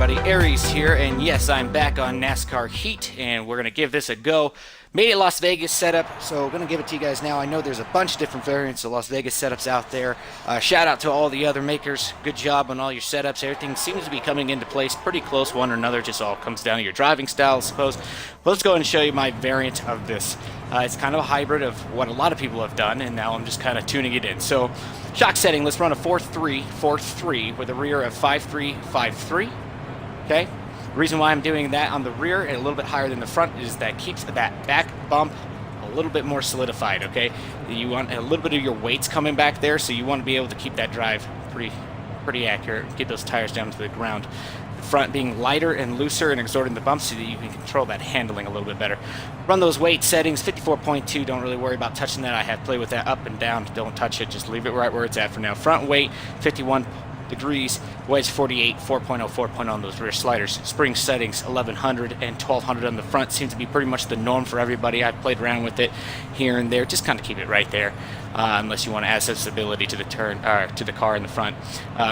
everybody, Aries here, and yes, I'm back on NASCAR Heat, and we're going to give this a go. Made it Las Vegas setup, so we're going to give it to you guys now. I know there's a bunch of different variants of Las Vegas setups out there. Shout out to all the other makers. Good job on all your setups. Everything seems to be coming into place pretty close one or another. Just all comes down to your driving style, I suppose. But let's go ahead and show you my variant of this. It's kind of a hybrid of what a lot of people have done, and now I'm just kind of tuning it in. So, shock setting, let's run a 4-3, 4-3 with a rear of 5-3, 5-3. Okay? The reason why I'm doing that on the rear and a little bit higher than the front is that keeps that back bump a little bit more solidified, okay? You want a little bit of your weights coming back there, so you want to be able to keep that drive pretty accurate, get those tires down to the ground. The front being lighter and looser and exerting the bumps so that you can control that handling a little bit better. Run those weight settings, 54.2, don't really worry about touching that. I have played with that up and down, don't touch it, just leave it right where it's at for now. Front weight, 51 degrees, wedge 48, 4.0, 4.0 on those rear sliders. Spring settings, 1100 and 1200 on the front. Seems to be pretty much the norm for everybody. I've played around with it here and there. Just kind of keep it right there, unless you want to add some stability to the to the car in the front.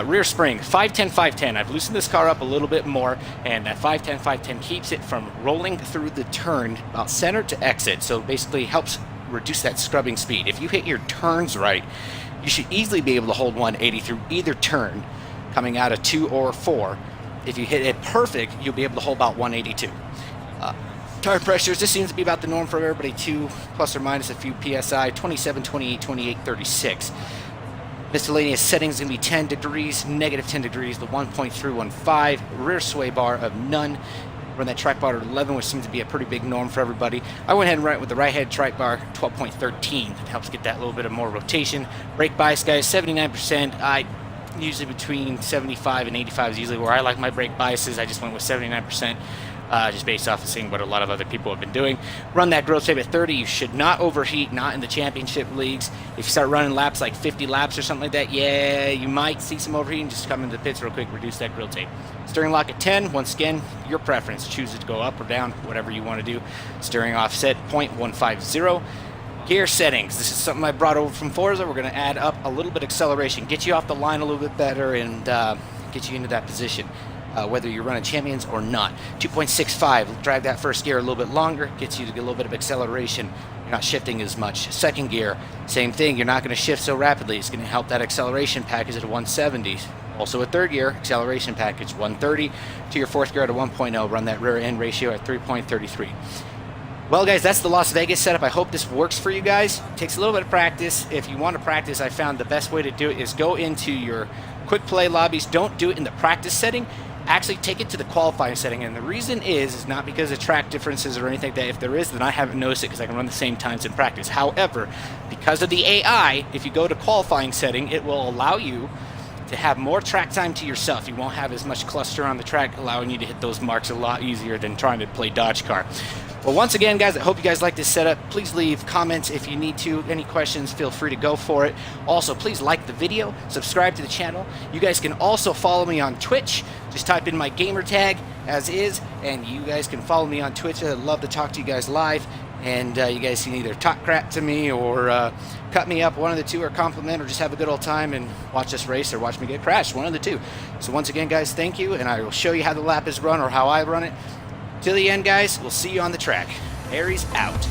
Rear spring, 510, 510. I've loosened this car up a little bit more, and that 510, 510 keeps it from rolling through the turn about center to exit. So basically helps reduce that scrubbing speed. If you hit your turns right, you should easily be able to hold 180 through either turn coming out of 2 or 4. If you hit it perfect, you'll be able to hold about 182. Tire pressures, this seems to be about the norm for everybody, 2 plus or minus a few PSI, 27, 28, 28, 36. Miscellaneous settings going to be 10 degrees, negative 10 degrees, the 1.315, rear sway bar of none. Run that track bar at 11, which seems to be a pretty big norm for everybody. I went ahead and ran with the right head track bar, 12.13. It helps get that little bit of more rotation. Brake bias, guys, 79%. I usually between 75 and 85 is usually where I like my brake biases. I just went with 79%. Just based off of seeing what a lot of other people have been doing. Run that growth tape at 30. You should not overheat, not in the championship leagues. If you start running laps like 50 laps or something like that, yeah, you might see some overheating. Just come into the pits real quick, reduce that grill tape. Steering lock at 10. Once again, your preference. Choose it to go up or down, whatever you want to do. Steering offset 0.150. Gear settings. This is something I brought over from Forza. We're going to add up a little bit of acceleration, get you off the line a little bit better, and get you into that position. Whether you're running champions or not. 2.65, drag that first gear a little bit longer, gets you to get a little bit of acceleration. You're not shifting as much. Second gear, same thing, you're not going to shift so rapidly. It's going to help that acceleration package at 170. Also a third gear, acceleration package 130 to your fourth gear at a 1.0. Run that rear end ratio at 3.33. Well, guys, that's the Las Vegas setup. I hope this works for you guys. It takes a little bit of practice. If you want to practice, I found the best way to do it is go into your quick play lobbies. Don't do it in the practice setting. Actually take it to the qualifying setting, and the reason is not because of track differences or anything like that. If there is, then I haven't noticed it because I can run the same times in practice. However, because of the AI, if you go to qualifying setting, it will allow you to have more track time to yourself. You won't have as much cluster on the track, allowing you to hit those marks a lot easier than trying to play Dodge Car. Well, once again, guys, I hope you guys like this setup. Please leave comments if you need to. Any questions, feel free to go for it. Also, please like the video, subscribe to the channel. You guys can also follow me on Twitch. Just type in my gamer tag, as is, and you guys can follow me on Twitch. I'd love to talk to you guys live, and you guys can either talk crap to me or cut me up, one of the two, or compliment, or just have a good old time and watch us race or watch me get crashed, one of the two. So once again, guys, thank you, and I will show you how the lap is run or how I run it. Till the end, guys, we'll see you on the track. Aries out.